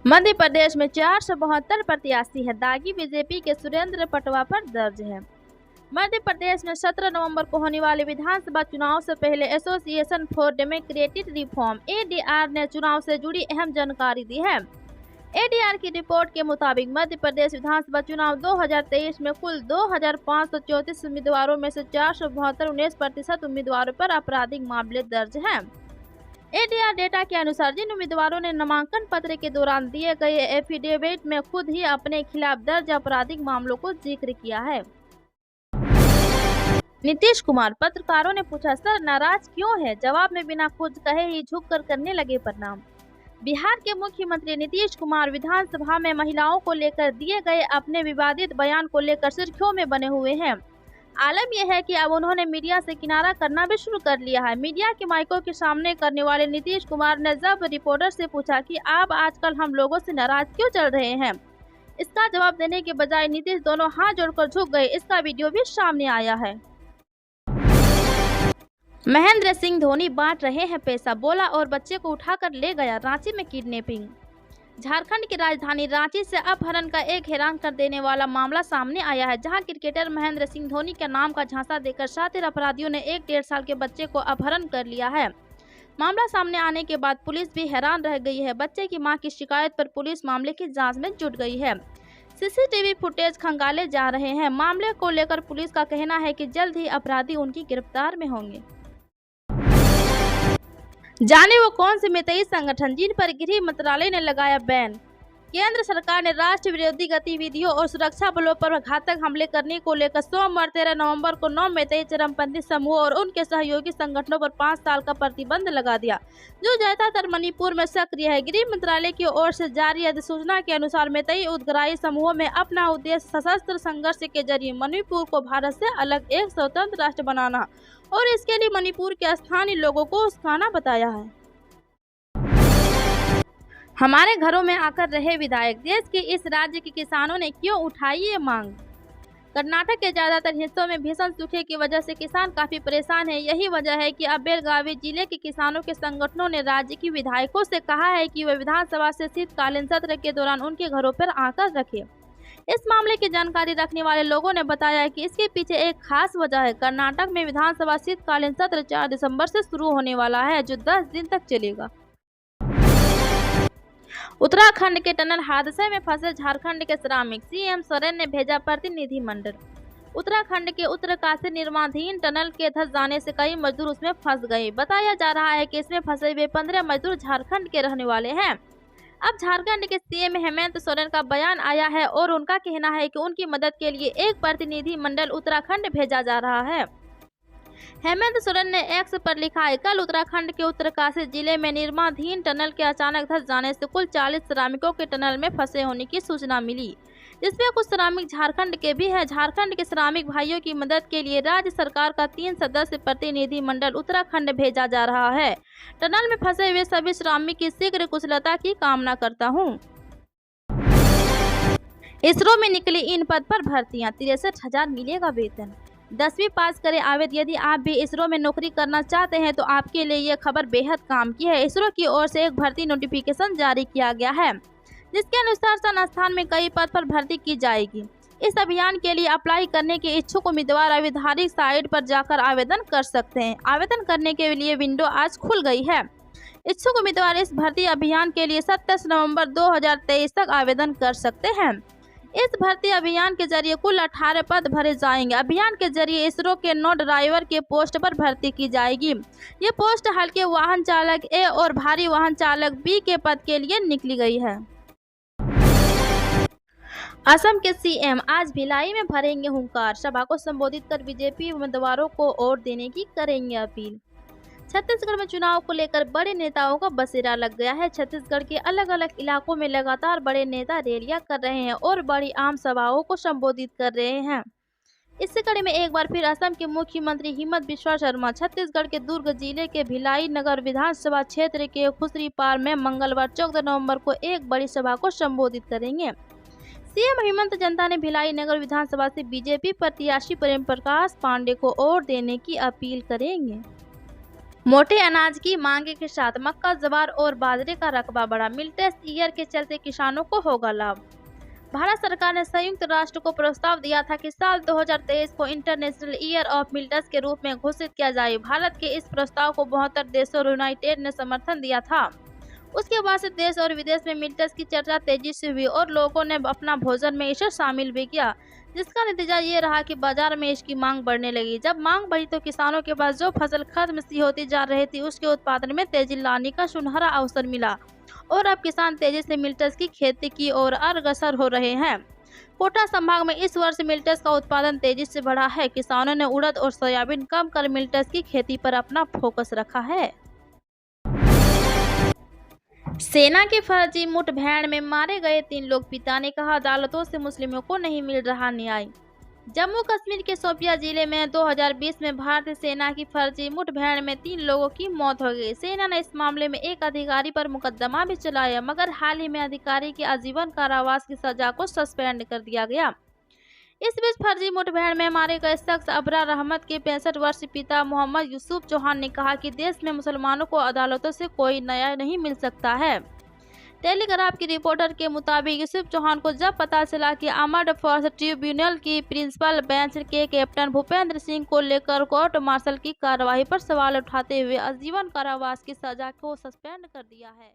मध्य प्रदेश में 472 प्रत्याशी है। दागी बीजेपी के सुरेंद्र पटवा पर दर्ज है। मध्य प्रदेश में 17 नवंबर को होने वाले विधानसभा चुनाव से पहले association for democratic reform (ADR) ने चुनाव से जुड़ी अहम जानकारी दी है। एडीआर की रिपोर्ट के मुताबिक मध्य प्रदेश विधानसभा चुनाव 2023 में कुल 2534 उम्मीदवारों में से 472 उम्मीदवारों पर आपराधिक मामले दर्ज हैं। एडीआर डेटा के अनुसार जिन उम्मीदवारों ने नामांकन पत्र के दौरान दिए गए एफिडेविट में खुद ही अपने खिलाफ दर्ज आपराधिक मामलों को जिक्र किया है। नीतीश कुमार, पत्रकारों ने पूछा, सर नाराज क्यों है? जवाब में बिना कुछ कहे ही झुककर करने लगे प्रणाम। बिहार के मुख्यमंत्री नीतीश कुमार विधानसभा में महिलाओं को लेकर दिए गए अपने विवादित बयान को लेकर सुर्खियों में बने हुए हैं। आलम यह है कि अब उन्होंने मीडिया से किनारा करना भी शुरू कर लिया है। मीडिया के माइकों के सामने करने वाले नीतीश कुमार ने जब रिपोर्टर से पूछा कि आप आजकल हम लोगों से नाराज क्यों चल रहे हैं, इसका जवाब देने के बजाय नीतीश दोनों हाथ जोड़कर झुक गए। इसका वीडियो भी सामने आया है। महेंद्र सिंह धोनी बांट रहे हैं पैसा, बोला और बच्चे को उठाकर ले गया। रांची में किडनैपिंग। झारखंड की राजधानी रांची से अपहरण का एक हैरान कर देने वाला मामला सामने आया है, जहां क्रिकेटर महेंद्र सिंह धोनी के नाम का झांसा देकर शातिर अपराधियों ने एक 1.5 साल के बच्चे को अपहरण कर लिया है। मामला सामने आने के बाद पुलिस भी हैरान रह गई है। बच्चे की मां की शिकायत पर पुलिस मामले की जांच में जुट गई है। सीसीटीवी फुटेज खंगाले जा रहे हैं। मामले को लेकर पुलिस का कहना है कि जल्द ही अपराधी उनकी गिरफ्तार में होंगे। जाने वो कौन से मितई संगठन जिन पर गृह मंत्रालय ने लगाया बैन। केंद्र सरकार ने राष्ट्र विरोधी गतिविधियों और सुरक्षा बलों पर घातक हमले करने को लेकर सोमवार 13 नवंबर को 9 मितई चरमपंथी समूह और उनके सहयोगी संगठनों पर 5 साल का प्रतिबंध लगा दिया, जो ज्यादातर मणिपुर में सक्रिय है। गृह मंत्रालय की ओर से जारी अधिसूचना के अनुसार मितई उत्ग्राही समूहों में अपना उद्देश्य सशस्त्र संघर्ष के जरिए मणिपुर को भारत से अलग एक स्वतंत्र राष्ट्र बनाना और इसके लिए मणिपुर के स्थानीय लोगों को उकसाना बताया है। हमारे घरों में आकर रहे विधायक, देश के इस राज्य के किसानों ने क्यों उठाई ये मांग। कर्नाटक के ज्यादातर हिस्सों में भीषण सूखे की वजह से किसान काफी परेशान हैं। यही वजह है कि अब बेलगावी जिले के किसानों के संगठनों ने राज्य के विधायकों से कहा है कि वे विधानसभा से शीतकालीन सत्र के दौरान उनके घरों पर आकर रखें। इस मामले की जानकारी रखने वाले लोगों ने बताया कि इसके पीछे एक खास वजह है। कर्नाटक में विधानसभा शीतकालीन सत्र 4 दिसंबर से शुरू होने वाला है, जो 10 दिन तक चलेगा। उत्तराखंड के टनल हादसे में फंसे झारखंड के श्रमिक, सीएम सोरेन ने भेजा प्रतिनिधिमंडल। उत्तराखंड के उत्तरकाशी निर्माणाधीन टनल के धंस जाने से कई मजदूर उसमें फंस गए। बताया जा रहा है कि इसमें फंसे हुए 15 मजदूर झारखंड के रहने वाले हैं। अब झारखंड के सीएम हेमंत सोरेन का बयान आया है और उनका कहना है कि उनकी मदद के लिए एक प्रतिनिधिमंडल उत्तराखंड भेजा जा रहा है। हेमंत सोरेन ने एक्स पर लिखा है, कल उत्तराखंड के उत्तरकाशी जिले में निर्माणाधीन टनल के अचानक धंस जाने से कुल 40 श्रमिकों के टनल में फंसे होने की सूचना मिली, जिसमें कुछ श्रमिक झारखंड के भी हैं। झारखंड के श्रमिक भाइयों की मदद के लिए राज्य सरकार का 3 सदस्य प्रतिनिधिमंडल उत्तराखंड भेजा जा रहा है। टनल में फंसे हुए सभी श्रमिक की शीघ्र कुशलता की कामना करता हूँ। इसरो में निकली इन पद पर भर्तियां, 63,000 मिलेगा वेतन। 10वीं पास करे आवेदक। यदि आप भी इसरो में नौकरी करना चाहते हैं तो आपके लिए यह खबर बेहद काम की है। इसरो की ओर से एक भर्ती नोटिफिकेशन जारी किया गया है, जिसके अनुसार संस्थान में कई पद पर भर्ती की जाएगी। इस अभियान के लिए अप्लाई करने के इच्छुक उम्मीदवार आधिकारिक साइट पर जाकर आवेदन कर सकते हैं। आवेदन करने के लिए विंडो आज खुल गई है। इच्छुक उम्मीदवार इस भर्ती अभियान के लिए 27 नवंबर 2023 तक आवेदन कर सकते हैं। इस भर्ती अभियान के जरिए कुल 18 पद भरे जाएंगे। अभियान के जरिए इसरो के नौ ड्राइवर के पोस्ट पर भर्ती की जाएगी। ये पोस्ट हल्के वाहन चालक ए और भारी वाहन चालक बी के पद के लिए निकली गई है। असम के सीएम आज भिलाई में भरेंगे हुंकार। सभा को संबोधित कर बीजेपी उम्मीदवारों को वोट देने की करेंगे अपील। छत्तीसगढ़ में चुनाव को लेकर बड़े नेताओं का बसेरा लग गया है। छत्तीसगढ़ के अलग अलग इलाकों में लगातार बड़े नेता रैलियां कर रहे हैं और बड़ी आम सभाओं को संबोधित कर रहे हैं। इसी कड़ी में एक बार फिर असम के मुख्यमंत्री हिमंत बिस्वा शर्मा छत्तीसगढ़ के दुर्ग जिले के भिलाई नगर विधानसभा क्षेत्र के खुसरीपार में मंगलवार 14 नवंबर को एक बड़ी सभा को संबोधित करेंगे। सीएम हेमंत जनता ने भिलाई नगर विधानसभा से बीजेपी प्रत्याशी प्रेम प्रकाश पांडे को वोट देने की अपील करेंगे। मोटे अनाज की मांग के साथ मक्का, ज्वार और बाजरे का रकबा बढ़ा। मिल टेस्ट ईयर के चलते किसानों को होगा लाभ। भारत सरकार ने संयुक्त राष्ट्र को प्रस्ताव दिया था कि साल 2023 को इंटरनेशनल ईयर ऑफ मिलेट्स के रूप में घोषित किया जाए। भारत के इस प्रस्ताव को 72 देशों और यूनाइटेड ने समर्थन दिया था। उसके बाद से देश और विदेश में मिलेट्स की चर्चा तेजी से हुई और लोगों ने अपना भोजन में इसे शामिल भी किया, जिसका नतीजा ये रहा कि बाजार में इसकी मांग बढ़ने लगी। जब मांग बढ़ी तो किसानों के पास जो फसल खत्म सी होती जा रही थी, उसके उत्पादन में तेजी लाने का सुनहरा अवसर मिला और अब किसान तेजी से मिलेट्स की खेती की ओर अग्रसर हो रहे हैं। कोटा संभाग में इस वर्ष मिलेट्स का उत्पादन तेजी से बढ़ा है। किसानों ने उड़द और सोयाबीन कम कर मिलेट्स की खेती पर अपना फोकस रखा है। सेना की फर्जी मुठभेड़ में मारे गए 3 लोग। पिता ने कहा, अदालतों से मुस्लिमों को नहीं मिल रहा न्याय। जम्मू कश्मीर के शोपियां जिले में 2020 में भारतीय सेना की फर्जी मुठभेड़ में 3 लोगों की मौत हो गई। सेना ने इस मामले में एक अधिकारी पर मुकदमा भी चलाया, मगर हाल ही में अधिकारी की आजीवन कारावास की सजा को सस्पेंड कर दिया गया। इस बीच फर्जी मुठभेड़ में मारे गए शख्स अबरार अहमद के 65 वर्षीय पिता मोहम्मद यूसुफ चौहान ने कहा कि देश में मुसलमानों को अदालतों से कोई न्याय नहीं मिल सकता है। टेलीग्राफ की रिपोर्टर के मुताबिक यूसुफ चौहान को जब पता चला कि आर्म्ड फोर्स ट्रिब्यूनल की प्रिंसिपल बेंच के कैप्टन भूपेंद्र सिंह को लेकर कोर्ट मार्शल की कार्रवाई पर सवाल उठाते हुए आजीवन कारावास की सजा को सस्पेंड कर दिया है।